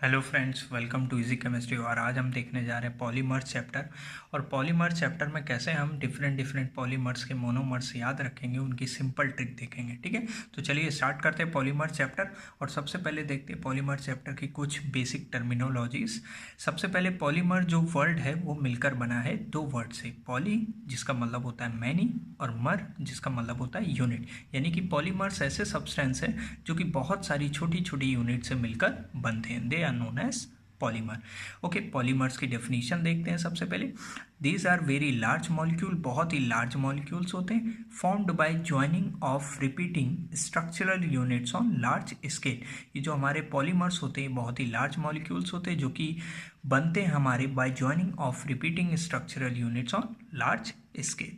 Hello friends, welcome to easy chemistry. और आज हम देखने जा रहे हैं पॉलीमर्स चैप्टर। और पॉलीमर्स चैप्टर में कैसे हम डिफरेंट डिफरेंट पॉलीमर्स के मोनोमर्स याद रखेंगे, उनकी सिंपल ट्रिक देखेंगे। ठीक है, तो चलिए स्टार्ट करते हैं पॉलीमर्स चैप्टर। और सबसे पहले देखते हैं पॉलीमर्स चैप्टर की कुछ बेसिक टर्मिनोलॉजीज। सबसे पहले पॉलीमर जो वर्ड है वो मिलकर बना है दो वर्ड से। पॉली जिसका मतलब होता है मैनी, और मर जिसका मतलब होता है यूनिट। यानी कि पॉलीमर्स ऐसे सब्सटेंस है जो कि बहुत सारी छोटी छोटी यूनिट से मिलकर बनते हैं। They are known as polymer. Okay, polymers की डेफिनेशन देखते हैं सबसे पहले। These are very large molecule, बहुत ही लार्ज मॉलिक्यूल्स होते हैं, formed by joining of repeating structural units on large scale. ये जो हमारे पॉलीमर्स होते हैं बहुत ही लार्ज मॉलिक्यूल्स होते हैं जो कि बनते हैं हमारे by joining of repeating structural units on large scale.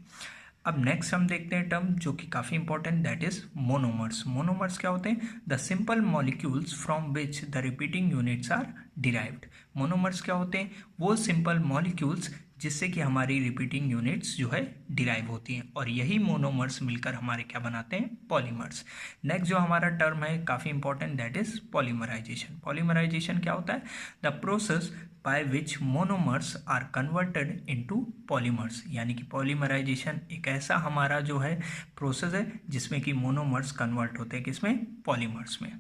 अब नेक्स्ट हम देखते हैं टर्म जो कि काफ़ी important, that is monomers. Monomers क्या होते हैं? The simple molecules from which the repeating units are derived. Monomers क्या होते हैं? वो सिंपल मॉलिक्यूल्स जिससे कि हमारी रिपीटिंग यूनिट्स जो है डिराइव होती हैं, और यही मोनोमर्स मिलकर हमारे क्या बनाते हैं? पॉलीमर्स। नेक्स्ट जो हमारा टर्म है काफ़ी important, that is polymerization. Polymerization क्या होता है? The process by which monomers are converted into polymers. यानी कि पॉलीमराइजेशन एक ऐसा हमारा जो है प्रोसेस है जिसमें कि मोनोमर्स कन्वर्ट होते हैं किसमें? पॉलीमर्स में।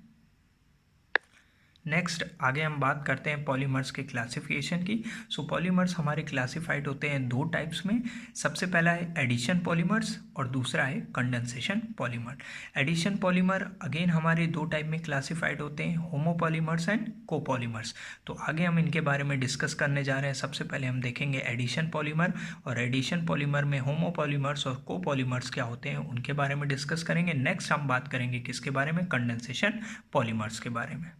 नेक्स्ट आगे हम बात करते हैं पॉलीमर्स के क्लासिफिकेशन की। सो पॉलीमर्स हमारे क्लासिफाइड होते हैं दो टाइप्स में। सबसे पहला है एडिशन पॉलीमर्स और दूसरा है condensation polymer. Addition polymer again हमारे दो टाइप में क्लासिफाइड होते हैं, होमोपॉलीमर्स एंड कोपॉलीमर्स। तो आगे हम इनके बारे में डिस्कस करने जा रहे हैं। सबसे पहले हम देखेंगे एडिशन पॉलीमर, और एडिशन पॉलीमर में होमोपॉलीमर्स और कोपॉलीमर्स क्या होते हैं उनके बारे में डिस्कस करेंगे। नेक्स्ट हम बात करेंगे किसके बारे में? कंडेंसेशन पॉलीमर्स के बारे में।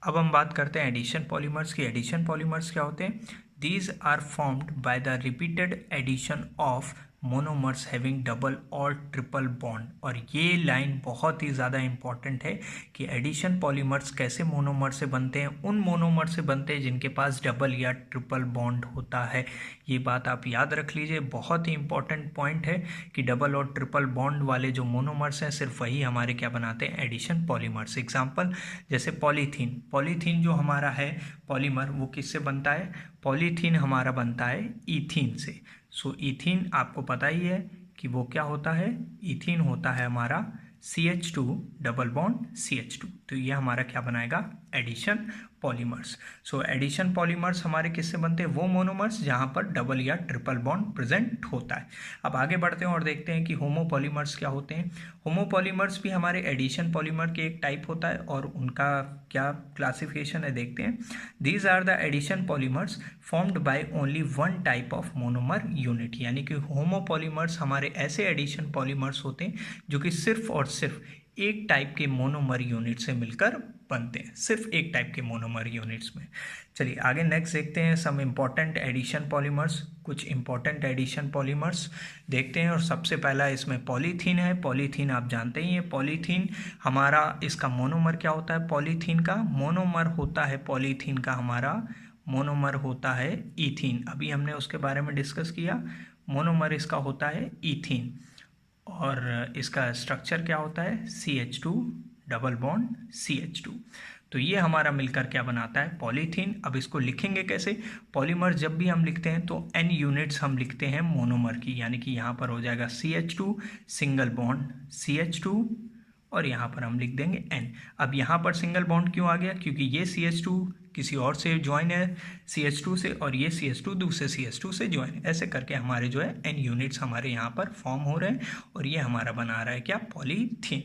अब हम बात करते हैं एडिशन पॉलीमर्स की। एडिशन पॉलीमर्स क्या होते हैं? These are formed by the repeated addition of monomers having double और ट्रिपल बॉन्ड। और ये लाइन बहुत ही ज़्यादा इंपॉर्टेंट है कि एडिशन पॉलीमर्स कैसे मोनोमर से बनते हैं। उन मोनोमर से बनते हैं जिनके पास डबल या ट्रिपल बॉन्ड होता है। ये बात आप याद रख लीजिए, बहुत ही इंपॉर्टेंट पॉइंट है कि डबल और ट्रिपल बॉन्ड वाले जो मोनोमर्स हैं सिर्फ वही हमारे क्या बनाते हैं? Addition polymers. एग्जाम्पल जैसे पॉलीथीन। पॉलीथीन जो हमारा है पॉलीमर वो किससे बनता है? पॉलीथीन हमारा बनता है ईथीन से। सो ईथीन आपको पता ही है कि वो क्या होता है? ईथीन होता है हमारा CH2 डबल बॉन्ड CH2। तो ये हमारा क्या बनाएगा? Addition polymers. So addition polymers हमारे किससे बनते हैं? वो मोनोमर्स जहाँ पर डबल या ट्रिपल बॉन्ड प्रेजेंट होता है। अब आगे बढ़ते हैं और देखते हैं कि होमोपॉलीमर्स क्या होते हैं। होमोपॉलीमर्स भी हमारे एडिशन पॉलीमर के एक टाइप होता है, और उनका क्या क्लासिफिकेशन है देखते हैं। These are the addition polymers formed by only one type of monomer unit. यानी कि होमोपॉलीमर्स हमारे ऐसे एडिशन पॉलीमर्स होते हैं जो कि सिर्फ और सिर्फ एक टाइप के मोनोमर यूनिट से मिलकर बनते हैं, सिर्फ एक टाइप के मोनोमर यूनिट्स में। चलिए आगे नेक्स्ट देखते हैं सम इम्पॉर्टेंट एडिशन पॉलीमर्स। कुछ इंपॉर्टेंट एडिशन पॉलीमर्स देखते हैं, और सबसे पहला इसमें पॉलीथीन है। पॉलीथीन आप जानते ही हैं, पॉलीथीन हमारा इसका मोनोमर क्या होता है? पॉलीथीन का मोनोमर होता है, पॉलीथीन का हमारा मोनोमर होता है ईथीन। अभी हमने उसके बारे में डिस्कस किया, मोनोमर इसका होता है ईथीन। और इसका स्ट्रक्चर क्या होता है? CH2 double bond CH2। तो ये हमारा मिलकर क्या बनाता है? पॉलीथीन। अब इसको लिखेंगे कैसे? पॉलीमर जब भी हम लिखते हैं तो N यूनिट्स हम लिखते हैं मोनोमर की, यानी कि यहाँ पर हो जाएगा CH2 सिंगल बॉन्ड CH2, और यहाँ पर हम लिख देंगे N। अब यहाँ पर सिंगल बॉन्ड क्यों आ गया? क्योंकि ये CH2 किसी और से ज्वाइन है CH2 से, और ये CH2 दूसरे CH2 से ज्वाइन। ऐसे करके हमारे जो है N यूनिट्स हमारे यहाँ पर फॉर्म हो रहे हैं, और ये हमारा बना रहा है क्या? पॉलीथीन।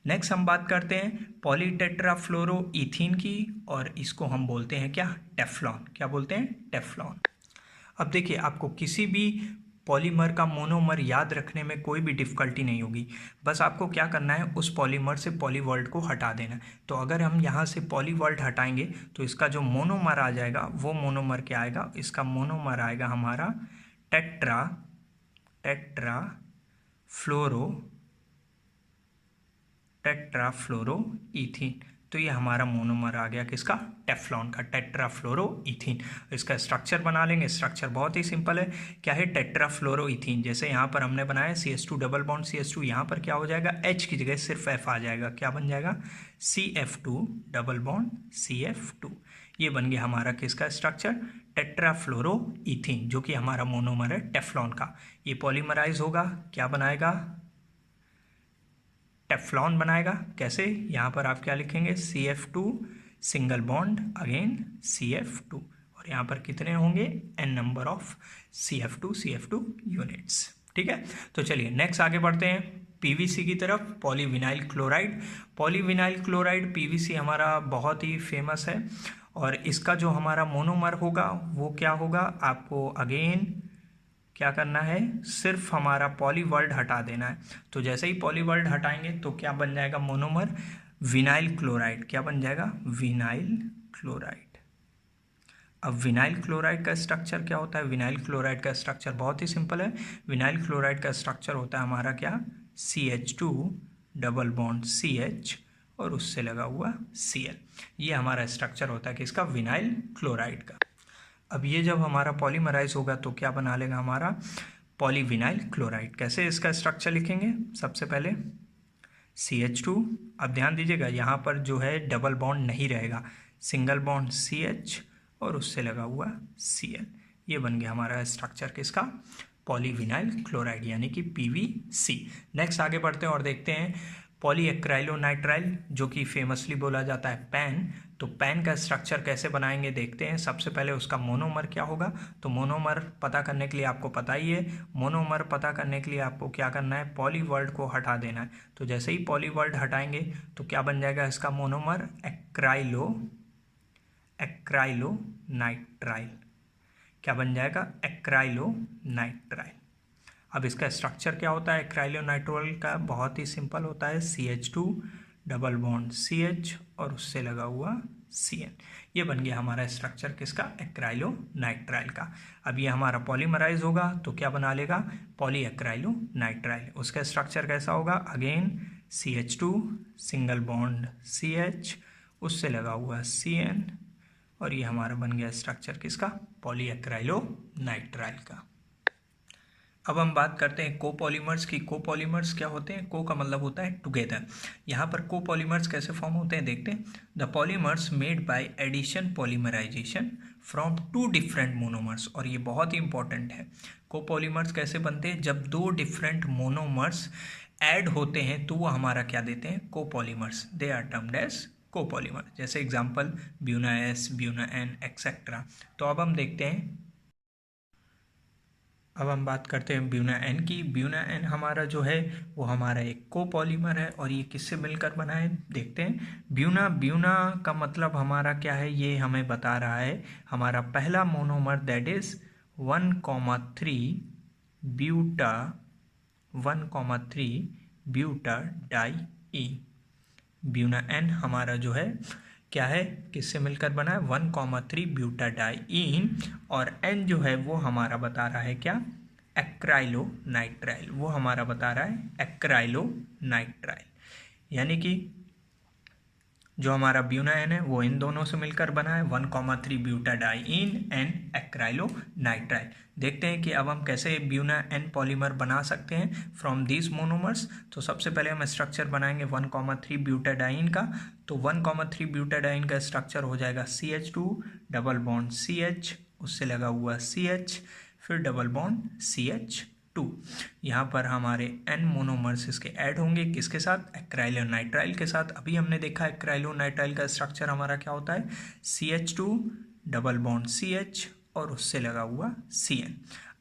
नेक्स्ट हम बात करते हैं पॉलीटेट्राफ्लोरोईथीन की, और इसको हम बोलते हैं क्या? टेफ्लॉन। क्या बोलते हैं? टेफ्लॉन। अब देखिए, आपको किसी भी पॉलीमर का मोनोमर याद रखने में कोई भी डिफ़िकल्टी नहीं होगी। बस आपको क्या करना है, उस पॉलीमर से पॉलीवर्ल्ड को हटा देना है। तो अगर हम यहाँ से पॉलीवर्ल्ड हटाएंगे तो इसका जो मोनोमर आ जाएगा वो मोनोमर क्या आएगा? इसका मोनोमर आएगा हमारा टेट्रा टेट्राफ्लोरोईथीन। तो ये हमारा मोनोमर आ गया किसका, टेफ्लॉन का, टेट्राफ्लोरोइथीन। इसका स्ट्रक्चर बना लेंगे, स्ट्रक्चर बहुत ही सिंपल है, क्या है, टेट्राफ्लोरोइथीन। जैसे यहाँ पर हमने बनाया CH2 डबल बॉन्ड CH2, यहाँ पर क्या हो जाएगा, H की जगह सिर्फ F आ जाएगा, क्या बन जाएगा, CF2 डबल बॉन्ड CF2। ये बन गया हमारा किसका स्ट्रक्चर, टेट्राफ्लोरोइथीन, जो कि हमारा मोनोमर है टेफ्लॉन का। ये पॉलीमराइज होगा, क्या बनाएगा, टेफ्लॉन बनाएगा। कैसे, यहाँ पर आप क्या लिखेंगे, CF2 single bond again CF2, और यहाँ पर कितने होंगे, n number of CF2 units. ठीक है, तो चलिए नेक्स्ट आगे बढ़ते हैं PVC की तरफ, polyvinyl chloride. Polyvinyl chloride PVC हमारा बहुत ही फेमस है, और इसका जो हमारा मोनोमर होगा वो क्या होगा, आपको अगेन क्या करना है, सिर्फ हमारा पॉली वर्ड हटा देना है। तो जैसे ही पॉली वर्ड हटाएंगे तो क्या बन जाएगा मोनोमर, विनाइल क्लोराइड। क्या बन जाएगा, विनाइल क्लोराइड। अब विनाइल क्लोराइड का स्ट्रक्चर क्या होता है, विनाइल क्लोराइड का स्ट्रक्चर बहुत ही सिंपल है। विनाइल क्लोराइड का स्ट्रक्चर होता है हमारा क्या, CH2 डबल बॉन्ड CH और उससे लगा हुआ Cl। ये हमारा स्ट्रक्चर होता है किसका, विनाइल क्लोराइड का। अब ये जब हमारा पॉलीमराइज होगा तो क्या बना लेगा हमारा, पॉलीविनाइल क्लोराइड। कैसे इसका स्ट्रक्चर लिखेंगे, सबसे पहले CH2, अब ध्यान दीजिएगा यहाँ पर जो है डबल बॉन्ड नहीं रहेगा, सिंगल बॉन्ड CH और उससे लगा हुआ Cl। ये बन गया हमारा स्ट्रक्चर किसका, पॉलीविनाइल क्लोराइड, यानी कि PVC। नेक्स्ट आगे बढ़ते हैं और देखते हैं पॉलीएक्राइलोनाइट्राइल, जो कि फेमसली बोला जाता है पैन। तो पैन का स्ट्रक्चर कैसे बनाएंगे देखते हैं। सबसे पहले उसका मोनोमर क्या होगा, तो मोनोमर पता करने के लिए आपको पता ही है, मोनोमर पता करने के लिए आपको क्या करना है, पॉली वर्ड को हटा देना है। तो जैसे ही पॉली वर्ड हटाएंगे तो क्या बन जाएगा इसका मोनोमर, एक्राइलोनाइट्राइल। क्या बन जाएगा, एक्राइलोनाइट्राइल। अब इसका स्ट्रक्चर क्या होता है एक्राइलोनाइट्राइल का, बहुत ही सिंपल होता है, CH2 डबल बॉन्ड CH और उससे लगा हुआ Cn। ये बन गया हमारा स्ट्रक्चर किसका, एक्राइलोनाइट्राइल का। अब ये हमारा पॉलीमराइज होगा तो क्या बना लेगा, पॉलीएक्राइलोनाइट्राइल। उसका स्ट्रक्चर कैसा होगा, again CH2 single bond CH उससे लगा हुआ Cn, और ये हमारा बन गया स्ट्रक्चर किसका, पॉलीएक्राइलोनाइट्राइल का। अब हम बात करते हैं कोपॉलीमर्स की। कोपॉलीमर्स क्या होते हैं, को का मतलब होता है टुगेदर। यहाँ पर कोपॉलीमर्स कैसे फॉर्म होते हैं देखते हैं। The polymers made by addition polymerization from two different monomers, और ये बहुत ही इंपॉर्टेंट है। कोपॉलीमर्स कैसे बनते हैं, जब दो डिफरेंट मोनोमर्स ऐड होते हैं तो वो हमारा क्या देते हैं, copolymers. They are termed as copolymer. जैसे example buna S, buna N etcetera. तो अब हम देखते हैं, अब हम बात करते हैं ब्यूना N की। ब्यूना N हमारा जो है वो हमारा एक कोपॉलीमर है, और ये किससे मिलकर बना है देखते हैं। ब्यूना का मतलब हमारा क्या है, ये हमें बता रहा है हमारा पहला monomer, that is 1,3 butadiene. Buna N हमारा जो है क्या है, किससे मिलकर बना है, 1,3 ब्यूटाडाइईन, और N जो है वो हमारा बता रहा है क्या, एक्राइलोनाइट्राइल। वो हमारा बता रहा है एक्राइलोनाइट्राइल, यानी कि जो हमारा ब्यूना N है वो इन दोनों से मिलकर बना है, 1,3 ब्यूटाडाइईन एंड एक्राइलोनाइट्राइल। देखते हैं कि अब हम कैसे ब्यूना N पॉलीमर बना सकते हैं फ्रॉम दीज मोनोमर्स। तो सबसे पहले हम स्ट्रक्चर बनाएंगे 1,3 ब्यूटाडाइन का। तो 1,3 ब्यूटाडाइन का स्ट्रक्चर हो जाएगा CH2 डबल बॉन्ड CH उससे लगा हुआ CH फिर डबल बॉन्ड CH2। यहाँ पर हमारे N मोनोमर्स इसके ऐड होंगे किसके साथ, एक्राइलोनाइट्राइल के साथ। अभी हमने देखा एक्राइलोनाइट्राइल का स्ट्रक्चर हमारा क्या होता है, CH2 डबल बॉन्ड CH और उससे लगा हुआ Cn।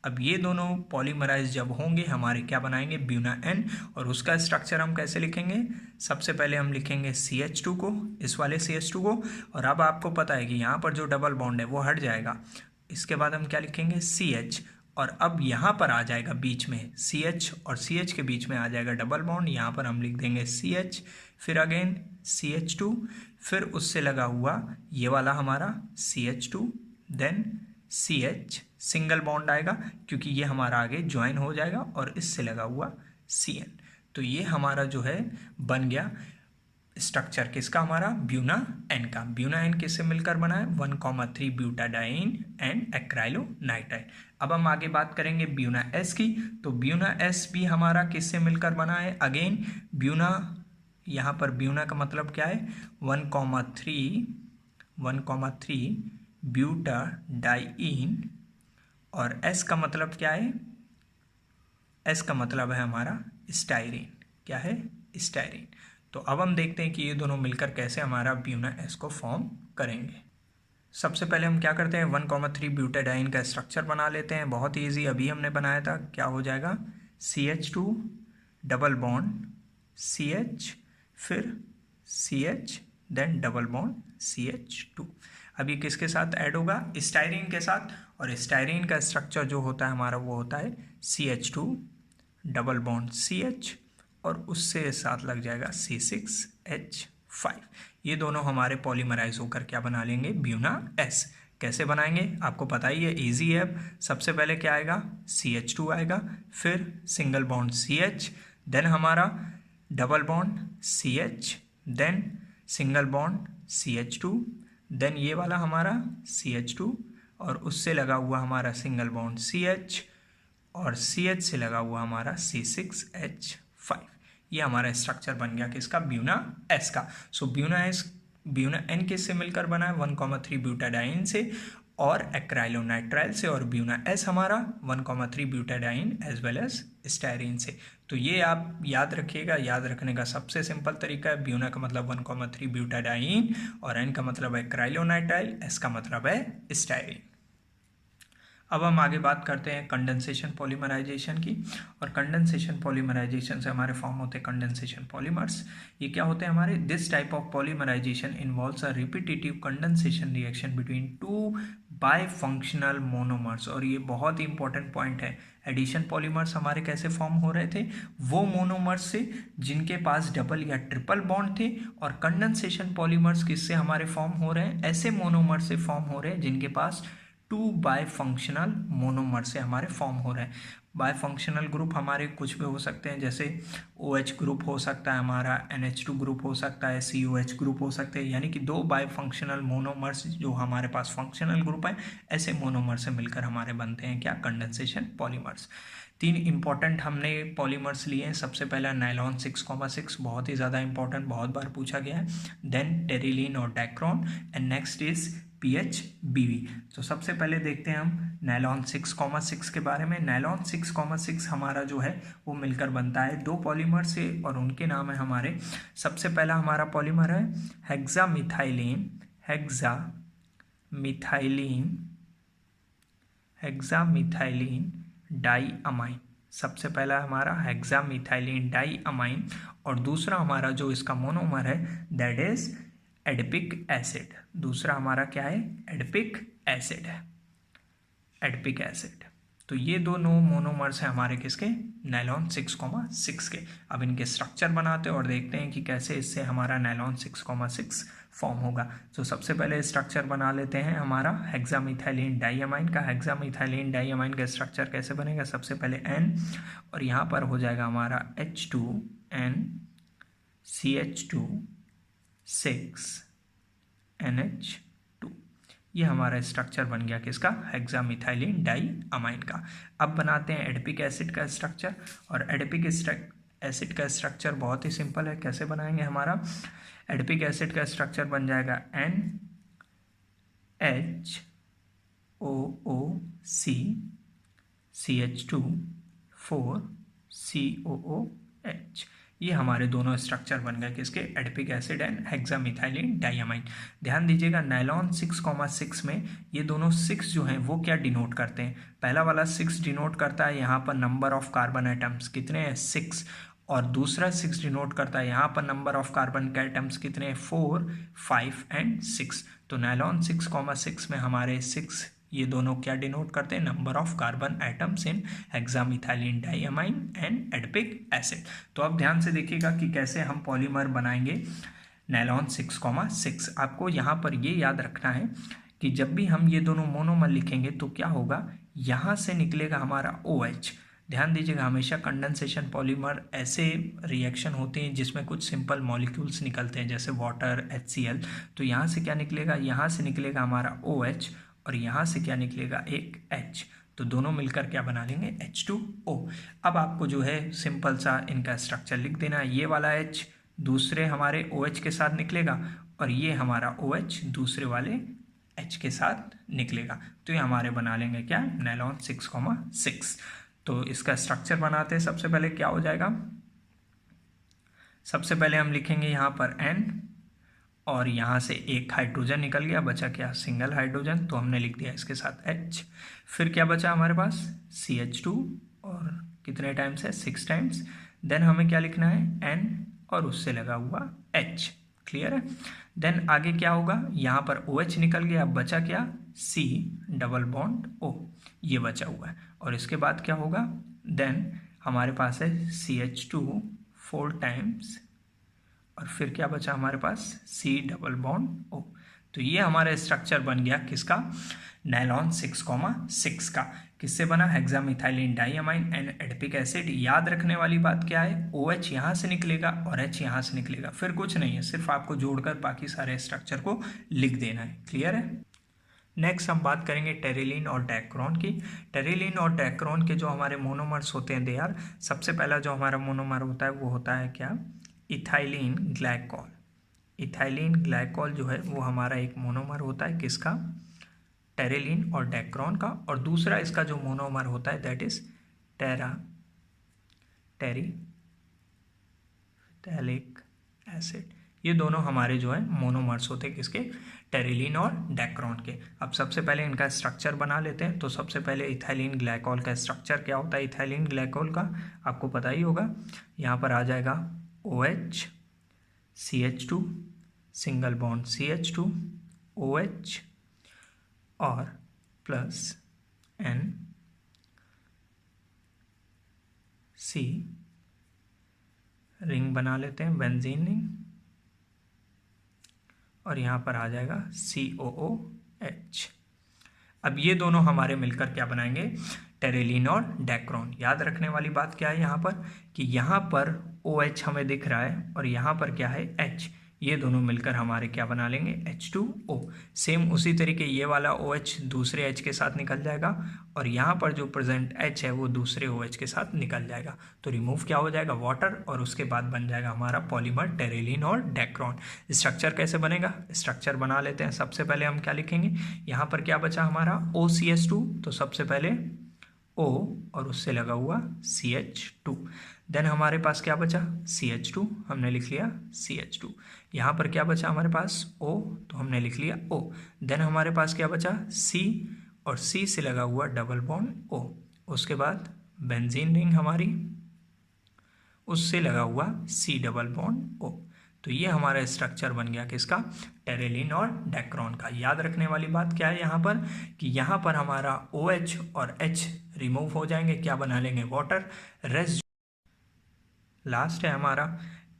अब ये दोनों पॉलीमराइज जब होंगे हमारे क्या बनाएंगे, ब्यूना N, और उसका स्ट्रक्चर हम कैसे लिखेंगे, सबसे पहले हम लिखेंगे CH2 को, इस वाले CH2 को, और अब आपको पता है कि यहाँ पर जो डबल बॉन्ड है वो हट जाएगा। इसके बाद हम क्या लिखेंगे CH, और अब यहाँ पर आ जाएगा बीच में CH और CH के बीच में आ जाएगा डबल बॉन्ड। यहाँ पर हम लिख देंगे CH फिर अगेन CH2 फिर उससे लगा हुआ ये वाला हमारा CH2 then CH single bond आएगा क्योंकि ये हमारा आगे ज्वाइन हो जाएगा और इससे लगा हुआ Cn। तो ये हमारा जो है बन गया स्ट्रक्चर किसका हमारा ब्यूना एन का। ब्यूना एन किससे मिलकर बना है 1,3 ब्यूटाडाइन एंड एक्राइलोनाइट्राइल। अब हम आगे बात करेंगे ब्यूना एस की। तो ब्यूना एस भी हमारा किससे मिलकर बना है, अगेन ब्यूना, यहाँ पर ब्यूना का मतलब क्या है 1,3 ब्यूटाडाइन, और एस का मतलब क्या है, एस का मतलब है हमारा स्टाइरिन। क्या है, स्टाइरिन। तो अब हम देखते हैं कि ये दोनों मिलकर कैसे हमारा ब्यूना एस को फॉर्म करेंगे। सबसे पहले हम क्या करते हैं 1,3 ब्यूटाडाइन का स्ट्रक्चर बना लेते हैं। बहुत ईजी, अभी हमने बनाया था। क्या हो जाएगा CH2 डबल बॉन्ड CH, फिर CH, then double bond CH2। अब ये किसके साथ ऐड होगा, स्टाइरिन के साथ। और स्टाइरिन का स्ट्रक्चर जो होता है हमारा वो होता है CH2 डबल बॉन्ड CH, और उससे साथ लग जाएगा C6H5। ये दोनों हमारे पॉलीमराइज होकर क्या बना लेंगे ब्यूना एस। कैसे बनाएंगे आपको पता ही है, इजी है। अब सबसे पहले क्या आएगा CH2 आएगा, फिर सिंगल बॉन्ड CH, देन हमारा double bond CH, then single bond CH2, then ये वाला हमारा CH2, और उससे लगा हुआ हमारा सिंगल बॉन्ड CH, और CH से लगा हुआ हमारा C6H5। ये हमारा स्ट्रक्चर बन गया किसका, ब्यूना एस का। सो ब्यूना एस, ब्यूना एन किससे मिलकर बना है 1,3 ब्यूटाडाइन से और एक्राइलोनाइट्राइल से, और ब्यूना एस हमारा 1,3 butadiene as well as styrene से। तो ये आप याद रखिएगा। याद रखने का सबसे सिंपल तरीका है, ब्यूना का मतलब 1,3 ब्यूटाडाइन, और एन का मतलब है एक्राइलोनाइट्राइल, एस का मतलब है स्टाइरिन। अब हम आगे बात करते हैं कंडेंसेशन पॉलीमराइजेशन की। और कंडेंसेशन पॉलीमराइजेशन से हमारे फॉर्म होते हैं कंडेंसेशन पॉलीमर्स। ये क्या होते हैं हमारे, this type of polymerization involves a repetitive condensation reaction between two bifunctional monomers. और ये बहुत ही इंपॉर्टेंट पॉइंट है। एडिशन पॉलीमर्स हमारे कैसे फॉर्म हो रहे थे, वो मोनोमर्स से जिनके पास डबल या ट्रिपल बॉन्ड थे, और कंडेंसेशन पॉलीमर्स किससे हमारे फॉर्म हो रहे हैं, ऐसे मोनोमर्स से फॉर्म हो रहे हैं जिनके पास 2 बायफंक्शनल मोनोमर से हमारे फॉर्म हो रहे हैं। बायफंक्शनल ग्रुप हमारे कुछ भी हो सकते हैं, जैसे OH ग्रुप हो सकता है हमारा, NH2 ग्रुप हो सकता है, COH ग्रुप हो सकते हैं। यानी कि 2 बायफंक्शनल मोनोमर्स जो हमारे पास फंक्शनल ग्रुप है, ऐसे मोनोमर से मिलकर हमारे बनते हैं क्या, कंडेंसेशन पॉलीमर्स। 3 इंपॉर्टेंट हमने पॉलीमर्स लिए हैं। सबसे पहला नायलॉन 6,6, बहुत ही ज़्यादा इंपॉर्टेंट, बहुत बार पूछा गया है। देन टेरिलीन और डैक्रोन, एंड नेक्स्ट इज PHBV। तो सबसे पहले देखते हैं हम नायलॉन 6,6 के बारे में। नायलॉन 6,6 हमारा जो है वो मिलकर बनता है 2 पॉलीमर से, और उनके नाम है हमारे, सबसे पहला हमारा पॉलीमर है हेक्सामिथाइलिन, हेक्सामिथाइलिन डाईअमाइन। सबसे पहला हमारा हेक्सामिथाइलिन डाईअमाइन, और दूसरा हमारा जो इसका मोनोमर है दैट इज एडिपिक एसिड। दूसरा हमारा क्या है, एडिपिक एसिड है, एडिपिक एसिड। तो ये दोनों मोनोमर्स हैं हमारे किसके, नायलॉन 6,6 के। अब इनके स्ट्रक्चर बनाते हैं और देखते हैं कि कैसे इससे हमारा नायलॉन 6,6 फॉर्म होगा। तो सबसे पहले स्ट्रक्चर बना लेते हैं हमारा हेक्सामिथाइलिन डाईअमाइन का। हेक्सामिथाइलिन डाईअमाइन का स्ट्रक्चर कैसे बनेगा, सबसे पहले N, और यहाँ पर हो जाएगा हमारा H2N CH2 6NH2। ये हमारा स्ट्रक्चर बन गया किसका, हेक्सामिथाइलिन डाईअमाइन का। अब बनाते हैं एडिपिक एसिड का स्ट्रक्चर। और एडिपिक एसिड का स्ट्रक्चर बहुत ही सिंपल है। कैसे बनाएंगे, हमारा एडिपिक एसिड का स्ट्रक्चर बन जाएगा NHOOC CH2 4COOH। ये हमारे दोनों स्ट्रक्चर बन गए किसके, एडिपिक एसिड एंड हेक्सामिथाइलिन डाईअमाइन। ध्यान दीजिएगा नायलॉन 6,6 में ये दोनों 6 जो हैं वो क्या डिनोट करते हैं, पहला वाला 6 डिनोट करता है यहाँ पर नंबर ऑफ कार्बन एटम्स कितने हैं 6, और दूसरा 6 डिनोट करता है यहाँ पर नंबर ऑफ कार्बन के एटम्स कितने हैं 4, 5 एंड 6। तो नायलॉन 6,6 में हमारे 6 ये दोनों क्या डिनोट करते हैं, number of carbon atoms in hexamethylene diamine and adipic acid. तो अब ध्यान से देखिएगा कि कैसे हम पॉलीमर बनाएंगे नायलॉन 6,6। आपको यहाँ पर ये याद रखना है कि जब भी हम ये दोनों मोनोमर लिखेंगे तो क्या होगा, यहाँ से निकलेगा हमारा OH। ध्यान दीजिएगा, हमेशा कंडेंसेशन पॉलीमर ऐसे रिएक्शन होते हैं जिसमें कुछ सिंपल मॉलिक्यूल्स निकलते हैं, जैसे वाटर, HCl। तो यहाँ से क्या निकलेगा, यहाँ से निकलेगा हमारा OH और यहाँ से क्या निकलेगा, एक H। तो दोनों मिलकर क्या बना लेंगे, H2O। अब आपको जो है सिंपल सा इनका स्ट्रक्चर लिख देना है। ये वाला H दूसरे हमारे OH के साथ निकलेगा और ये हमारा OH दूसरे वाले H के साथ निकलेगा। तो ये हमारे बना लेंगे क्या, नायलॉन 6,6। तो इसका स्ट्रक्चर बनाते हैं। सबसे पहले क्या हो जाएगा, सबसे पहले हम लिखेंगे यहाँ पर N और यहाँ से एक हाइड्रोजन निकल गया, बचा क्या, सिंगल हाइड्रोजन, तो हमने लिख दिया इसके साथ H। फिर क्या बचा हमारे पास, CH2 और कितने टाइम्स है, 6 टाइम्स। देन हमें क्या लिखना है, N और उससे लगा हुआ H। क्लियर है। देन आगे क्या होगा, यहाँ पर OH निकल गया, अब बचा क्या, C डबल बॉन्ड O, ये बचा हुआ है। और इसके बाद क्या होगा, देन हमारे पास है CH2 4 टाइम्स और फिर क्या बचा हमारे पास, C डबल बॉन्ड O। तो ये हमारा स्ट्रक्चर बन गया किसका, नायलॉन 6,6 का। किससे बना, hexamethylene diamine and adipic acid. याद रखने वाली बात क्या है, OH यहाँ से निकलेगा और H यहाँ से निकलेगा, फिर कुछ नहीं है, सिर्फ आपको जोड़कर बाकी सारे स्ट्रक्चर को लिख देना है। क्लियर है। नेक्स्ट हम बात करेंगे टेरिलीन और डैक्रोन की। टेरिलीन और डैक्रोन के जो हमारे मोनोमर्स होते हैं, दे आर, सबसे पहला जो हमारा मोनोमर होता है वो होता है क्या, इथाइलिन ग्लाइकॉल। इथाइलिन ग्लाइकॉल जो है वो हमारा एक मोनोमर होता है किसका, टेरिलीन और डैक्रोन का। और दूसरा इसका जो मोनोमर होता है दैट इज टेरिथैलिक एसिड। ये दोनों हमारे जो है मोनोमर्स होते हैं किसके, टेरिलीन और डैक्रोन के। अब सबसे पहले इनका स्ट्रक्चर बना लेते हैं। तो सबसे पहले इथाइलिन ग्लाइकॉल का स्ट्रक्चर क्या होता है, इथाइलिन ग्लाइकॉल का आपको पता ही होगा। यहाँ पर आ जाएगा OH CH2 single bond CH2 OH और प्लस N C, रिंग बना लेते हैं, बेंजीन रिंग, और यहाँ पर आ जाएगा COOH। अब ये दोनों हमारे मिलकर क्या बनाएंगे, टेरिलीन और डैक्रोन। याद रखने वाली बात क्या है यहाँ पर, कि यहाँ पर OH हमें दिख रहा है और यहाँ पर क्या है H, ये दोनों मिलकर हमारे क्या बना लेंगे, H2O। सेम उसी तरीके ये वाला OH दूसरे H के साथ निकल जाएगा और यहाँ पर जो प्रेजेंट H है वो दूसरे OH के साथ निकल जाएगा। तो रिमूव क्या हो जाएगा, वाटर, और उसके बाद बन जाएगा हमारा पॉलीमर टेरिलीन और डैक्रोन। स्ट्रक्चर कैसे बनेगा, स्ट्रक्चर बना लेते हैं। सबसे पहले हम क्या लिखेंगे, यहाँ पर क्या बचा हमारा OCH2, तो सबसे पहले O और उससे लगा हुआ CH2। देन हमारे पास क्या बचा, CH2, हमने लिख लिया CH2। यहाँ पर क्या बचा हमारे पास O, तो हमने लिख लिया O। देन हमारे पास क्या बचा C, और C से लगा हुआ डबल बॉन्ड O। उसके बाद बेंजीन रिंग हमारी, उससे लगा हुआ C डबल बॉन्ड O। तो ये हमारा स्ट्रक्चर बन गया किसका, टेरिलीन और डैक्रोन का। याद रखने वाली बात क्या है यहाँ पर, कि यहाँ पर हमारा OH और H रिमूव हो जाएंगे, क्या बना लेंगे, वाटर। रेस्ट लास्ट है हमारा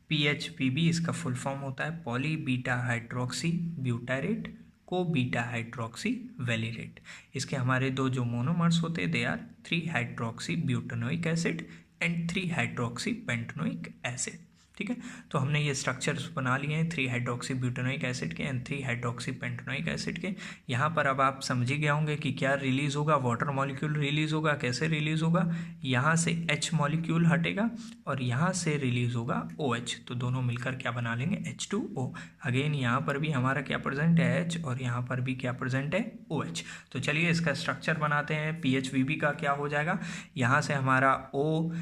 PHBB, इसका फुल फॉर्म होता है poly beta hydroxy butyrate co beta hydroxy valerate. इसके हमारे दो जो मोनोमर्स होते हैं they are 3 hydroxy butanoic acid and 3 hydroxy pentanoic acid. ठीक है, तो हमने ये स्ट्रक्चर्स बना लिए हैं 3 हाइड्रोक्सी ब्यूटेनोइक एसिड के एंड 3 हाइड्रोक्सी पेंटेनोइक एसिड के। यहाँ पर अब आप समझ ही गए होंगे कि क्या रिलीज होगा, वाटर मॉलिक्यूल रिलीज होगा। कैसे रिलीज होगा, यहाँ से H मॉलिक्यूल हटेगा और यहाँ से रिलीज होगा OH, तो दोनों मिलकर क्या बना लेंगे, H2O। अगेन यहाँ पर भी हमारा क्या प्रेजेंट है H और यहाँ पर भी क्या प्रेजेंट है OH। तो चलिए इसका स्ट्रक्चर बनाते हैं। PHBB का क्या हो जाएगा, यहाँ से हमारा O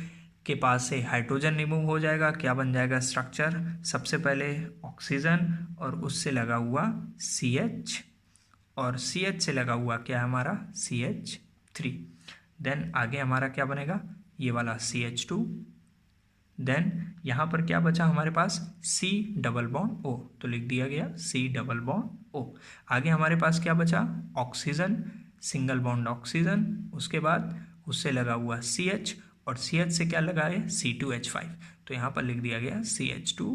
के पास से हाइड्रोजन रिमूव हो जाएगा, क्या बन जाएगा स्ट्रक्चर, सबसे पहले ऑक्सीजन और उससे लगा हुआ CH और CH से लगा हुआ क्या है हमारा CH3। देन आगे हमारा क्या बनेगा, ये वाला CH2। देन यहाँ पर क्या बचा हमारे पास C डबल बॉन्ड O, तो लिख दिया गया C डबल बॉन्ड O। आगे हमारे पास क्या बचा, ऑक्सीजन, सिंगल बॉन्ड ऑक्सीजन, उसके बाद उससे लगा हुआ CH और CH से क्या लगा है C2H5, तो यहाँ पर लिख दिया गया CH2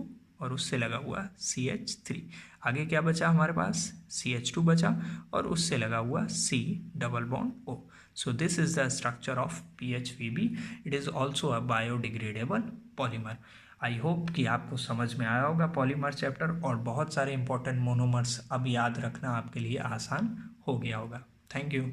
और उससे लगा हुआ CH3। आगे क्या बचा हमारे पास, CH2 बचा और उससे लगा हुआ C double bond O। So this is the structure of PHVB। It is also a biodegradable polymer. I hope कि आपको समझ में आया होगा पॉलीमर चैप्टर, और बहुत सारे इंपॉर्टेंट मोनोमर्स अब याद रखना आपके लिए आसान हो गया होगा। Thank you.